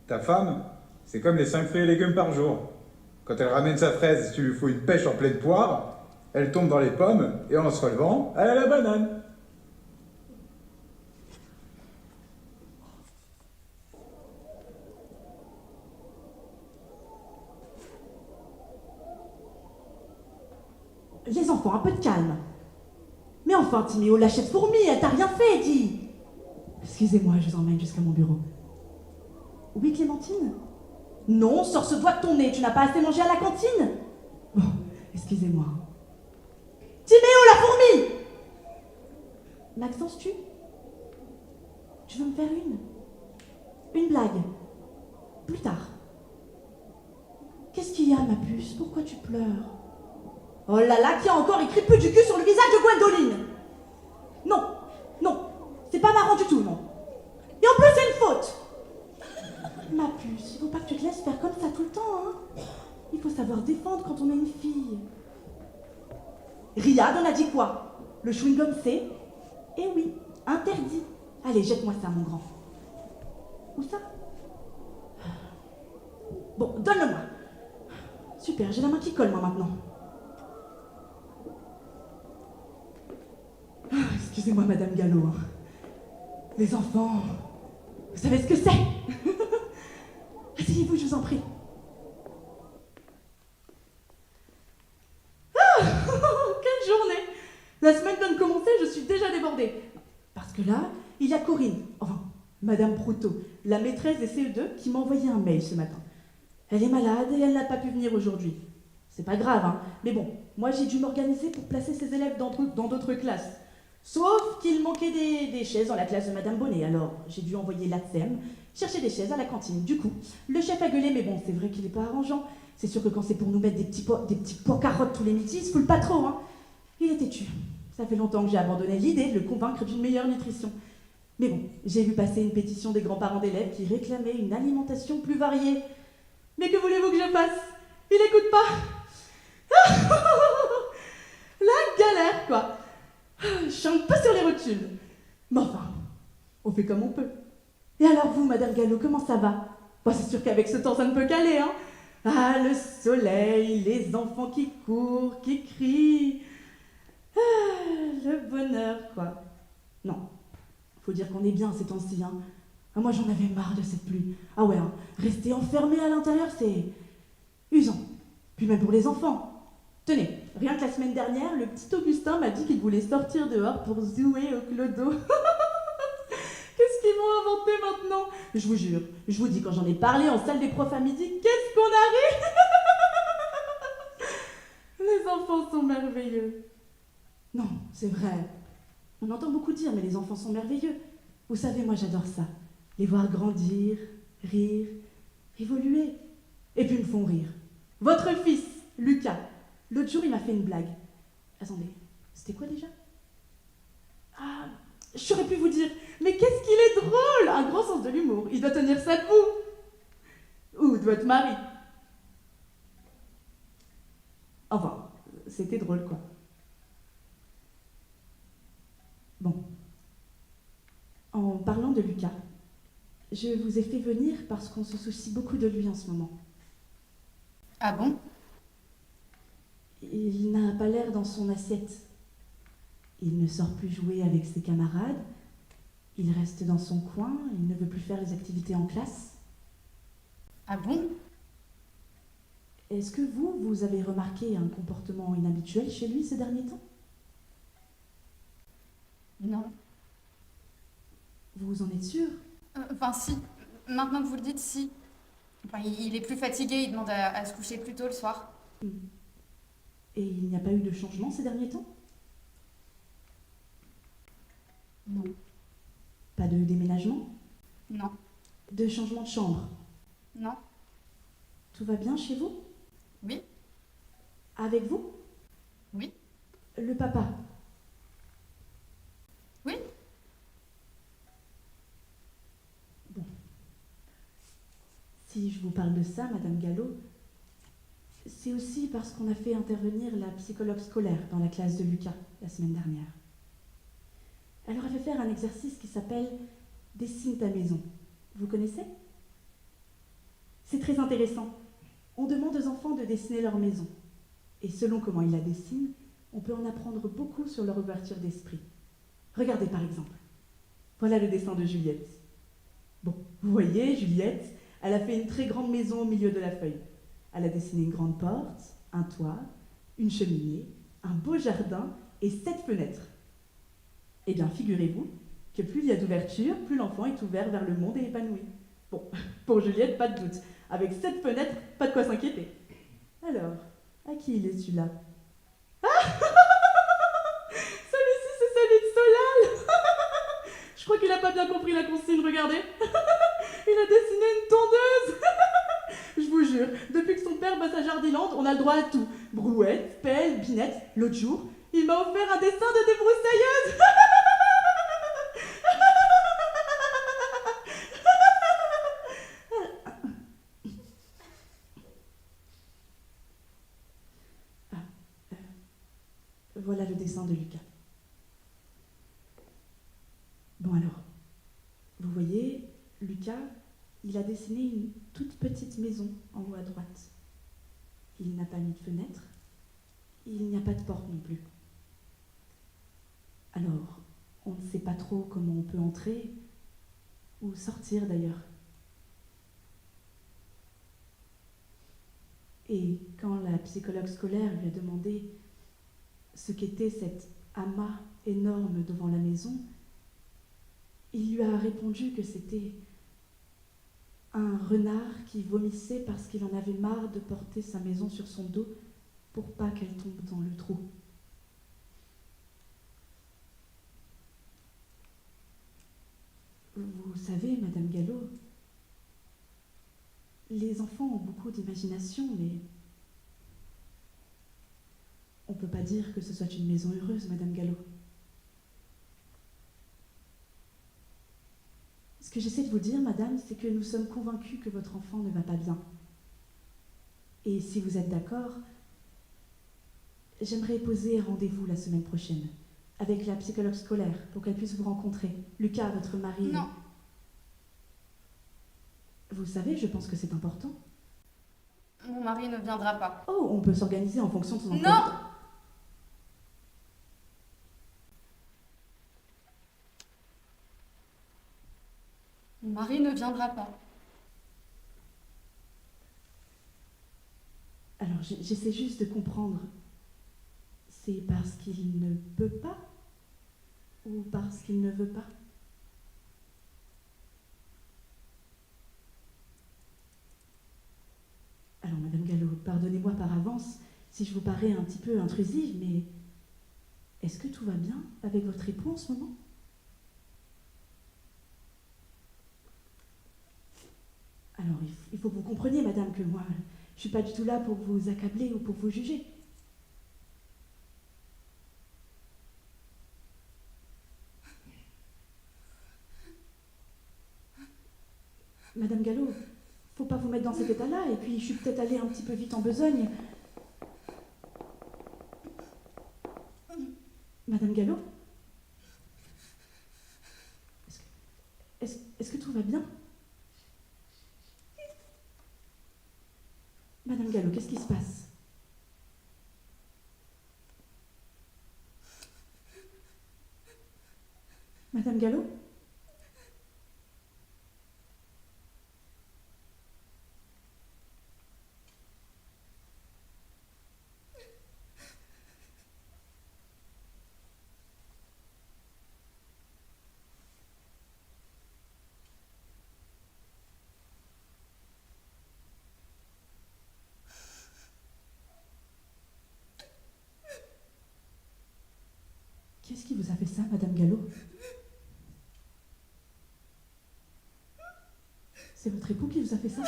Ta femme, c'est comme les 5 fruits et légumes par jour. Quand elle ramène sa fraise, tu lui fous une pêche en pleine poire, elle tombe dans les pommes, et en se relevant, elle a la banane. Les enfants, un peu de calme. Mais enfin, Timéo, lâchez de fourmi, elle t'a rien fait, dis. Excusez-moi, je vous emmène jusqu'à mon bureau. Oui, Clémentine? Non, sors ce doigt de ton nez, tu n'as pas assez mangé à la cantine? Bon, excusez-moi. Timéo, la fourmi! Maxence, tu veux me faire une blague? Plus tard. Qu'est-ce qu'il y a, ma puce? Pourquoi tu pleures? Oh là là, qui a encore écrit plus du cul sur le visage de Gwendoline? Non, non, c'est pas marrant du tout, non. Et en plus, c'est une faute. Ma puce, il faut pas que tu te laisses faire comme ça tout le temps, hein. Il faut savoir défendre quand on est une fille. Riyad, on a dit quoi? Le chewing-gum, c'est... Eh oui, interdit. Allez, jette-moi ça, mon grand. Où ça? Bon, donne-le-moi. Super, j'ai la main qui colle, moi, maintenant. Excusez-moi, Madame Gallo. Hein. Les enfants, vous savez ce que c'est? Asseyez-vous, je vous en prie. Ah, quelle journée! La semaine vient de commencer, je suis déjà débordée. Parce que là, il y a Corinne, enfin, Madame Proutot, la maîtresse des CE2, qui m'a envoyé un mail ce matin. Elle est malade et elle n'a pas pu venir aujourd'hui. C'est pas grave, hein, mais bon, moi j'ai dû m'organiser pour placer ses élèves dans d'autres classes. Sauf qu'il manquait des chaises dans la classe de Madame Bonnet, alors j'ai dû envoyer l'ATSEM chercher des chaises à la cantine. Du coup, le chef a gueulé, mais bon, c'est vrai qu'il n'est pas arrangeant. C'est sûr que quand c'est pour nous mettre des petits pois carottes tous les midis, il se foule pas trop, hein. Il est têtu. Ça fait longtemps que j'ai abandonné l'idée de le convaincre d'une meilleure nutrition. Mais bon, j'ai vu passer une pétition des grands-parents d'élèves qui réclamaient une alimentation plus variée. Mais que voulez-vous que je fasse? Il écoute pas. La galère, quoi. Je suis un peu sur les rotules. Mais enfin, on fait comme on peut. Et alors vous, Madame Gallo, comment ça va? Bon, c'est sûr qu'avec ce temps, ça ne peut qu'aller, hein. Ah, le soleil, les enfants qui courent, qui crient. Ah, le bonheur, quoi. Non, faut dire qu'on est bien ces temps-ci, hein. Ah, moi, j'en avais marre de cette pluie. Ah ouais, hein, rester enfermé à l'intérieur, c'est usant. Puis même pour les enfants. Tenez, rien que la semaine dernière, le petit Augustin m'a dit qu'il voulait sortir dehors pour jouer au clodo. Qu'est-ce qu'ils m'ont inventé maintenant? Je vous jure, je vous dis, quand j'en ai parlé en salle des profs à midi, qu'est-ce qu'on a ri. Les enfants sont merveilleux. Non, c'est vrai. On entend beaucoup dire, mais les enfants sont merveilleux. Vous savez, moi j'adore ça. Les voir grandir, rire, évoluer. Et puis ils me font rire. Votre fils, Lucas, l'autre jour il m'a fait une blague. Attendez, c'était quoi déjà? Ah, je saurais plus vous dire. Mais qu'est-ce qu'il est drôle! Un grand sens de l'humour. Il doit tenir ça debout. Ou de votre mari. Enfin, c'était drôle, quoi. Bon. En parlant de Lucas, je vous ai fait venir parce qu'on se soucie beaucoup de lui en ce moment. Ah bon? Il n'a pas l'air dans son assiette. Il ne sort plus jouer avec ses camarades. Il reste dans son coin. Il ne veut plus faire les activités en classe. Ah bon? Est-ce que vous avez remarqué un comportement inhabituel chez lui ces derniers temps? Non. Vous en êtes sûr? Enfin si, maintenant que vous le dites, si. Enfin, il est plus fatigué, il demande à se coucher plus tôt le soir. Et il n'y a pas eu de changement ces derniers temps? Non. Pas de déménagement? Non. De changement de chambre? Non. Tout va bien chez vous? Oui. Avec vous? Oui. Le papa? Oui. Bon. Si je vous parle de ça, Madame Gallo, c'est aussi parce qu'on a fait intervenir la psychologue scolaire dans la classe de Lucas la semaine dernière. Elle leur a fait faire un exercice qui s'appelle « Dessine ta maison ». Vous connaissez? C'est très intéressant. On demande aux enfants de dessiner leur maison. Et selon comment ils la dessinent, on peut en apprendre beaucoup sur leur ouverture d'esprit. Regardez par exemple. Voilà le dessin de Juliette. Bon, vous voyez, Juliette, elle a fait une très grande maison au milieu de la feuille. Elle a dessiné une grande porte, un toit, une cheminée, un beau jardin et 7 fenêtres. Eh bien, figurez-vous que plus il y a d'ouverture, plus l'enfant est ouvert vers le monde et épanoui. Bon, pour Juliette, pas de doute. Avec 7 fenêtres, pas de quoi s'inquiéter. Alors, à qui il est celui-là? Ah celui-ci, c'est celui de Solal. Je crois qu'il n'a pas bien compris la consigne, regardez. Il a dessiné une tondeuse. Je vous jure, depuis que son père passe à Jardilande, on a le droit à tout. Brouette, pelle, binette. L'autre jour, il m'a offert un dessin de débroussailleuse. Voilà le dessin de Lucas. Bon alors, vous voyez, Lucas, il a dessiné une toute petite maison en haut à droite. Il n'a pas mis de fenêtre, il n'y a pas de porte non plus. Alors, on ne sait pas trop comment on peut entrer, ou sortir d'ailleurs. Et quand la psychologue scolaire lui a demandé ce qu'était cet amas énorme devant la maison, il lui a répondu que c'était un renard qui vomissait parce qu'il en avait marre de porter sa maison sur son dos pour pas qu'elle tombe dans le trou. Vous savez, Madame Gallo, les enfants ont beaucoup d'imagination, mais on ne peut pas dire que ce soit une maison heureuse, Madame Gallo. Ce que j'essaie de vous dire, Madame, c'est que nous sommes convaincus que votre enfant ne va pas bien. Et si vous êtes d'accord, j'aimerais poser un rendez-vous la semaine prochaine avec la psychologue scolaire pour qu'elle puisse vous rencontrer. Lucas, votre mari... Non. Vous savez, je pense que c'est important. Mon mari ne viendra pas. Oh, on peut s'organiser en fonction de son emploi Non. du temps. Mon mari ne viendra pas. Alors, j'essaie juste de comprendre. C'est parce qu'il ne peut pas ou parce qu'il ne veut pas? Alors, Madame Gallo, pardonnez-moi par avance si je vous parais un petit peu intrusive, mais est-ce que tout va bien avec votre époux en ce moment? Alors, il faut que vous compreniez, Madame, que moi, je ne suis pas du tout là pour vous accabler ou pour vous juger. Madame Gallo, faut pas vous mettre dans cet état-là, et puis je suis peut-être allée un petit peu vite en besogne. Madame Gallo? Est-ce que tout va bien? Madame Gallo, qu'est-ce qui se passe? Madame Gallo? Qu'est-ce qui vous a fait ça, Madame Gallo? C'est votre époux qui vous a fait ça?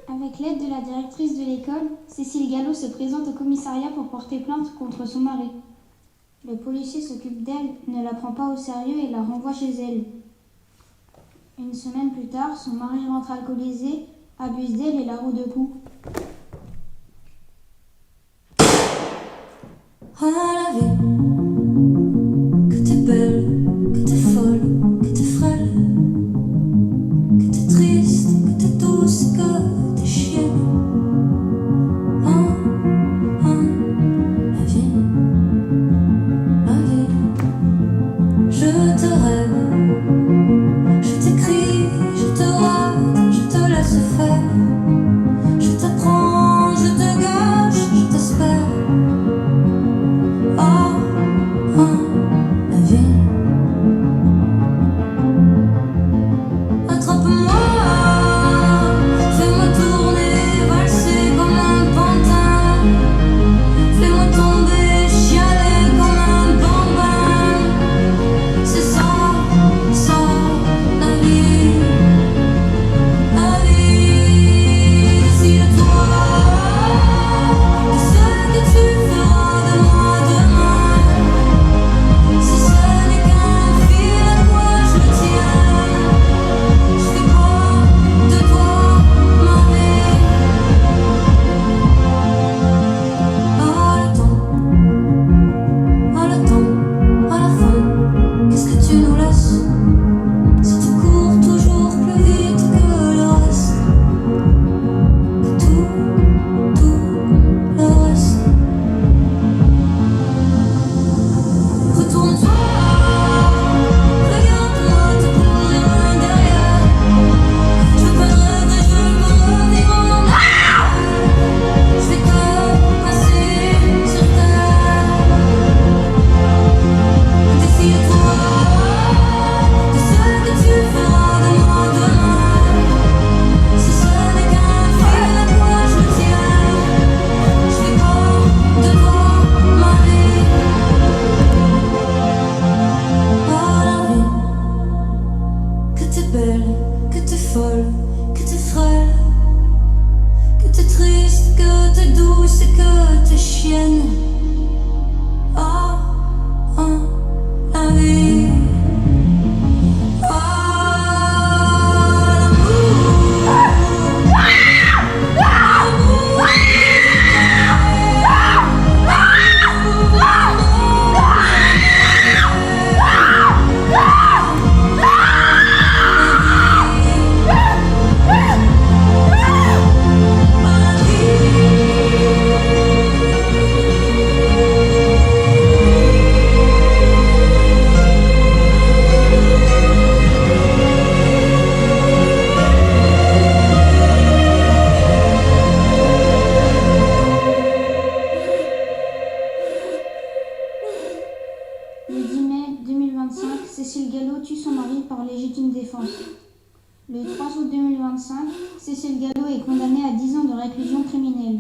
Avec l'aide de la directrice de l'école, Cécile Gallo se présente au commissariat pour porter plainte contre son mari. Le policier s'occupe d'elle, ne la prend pas au sérieux et la renvoie chez elle. Une semaine plus tard, son mari rentre alcoolisé abuse d'elle et la roue de coups. Oh la vie, que t'es belle, que t'es folle, que t'es frêle, que t'es triste, que t'es douce, que t'es chienne. Oh, oh, la vie, je te rêve, je t'écris, je te rate, je te laisse faire, je t'apprends, je te gâche, je t'espère. Oh, oh, la vie. Attrape-moi, fais-moi tourner, valser comme un pantin, fais-moi tomber, chialer comme un bambin. C'est ça, la vie, décide-toi de ce que tu feras de moi demain. Si ce n'est qu'un fil à quoi je me tiens, je fais quoi de toi, ma vie? Oh le temps, à la fin, qu'est-ce que tu nous laisses? Si tu cours toujours plus vite que le reste, que tout le reste. Retourne-toi, regarde-moi te courir loin derrière. Je veux pas de rêve et je veux pas revenir en arrière. Je fais que passer sur terre. Décide-toi de ce que tu feras de moi demain. Si ce n'est qu'un fil à quoi je me tiens, je fais quoi de toi, ma vie? Oh la vie, que t'es belle, que t'es folle, que t'es frêle, que t'es triste, que t'es douce et que t'es chienne. Oh, oh, la vie. Oh, Le 10 mai 2025, Cécile Gallo tue son mari par légitime défense. Le 3 août 2025, Cécile Gallo est condamnée à 10 ans de réclusion criminelle.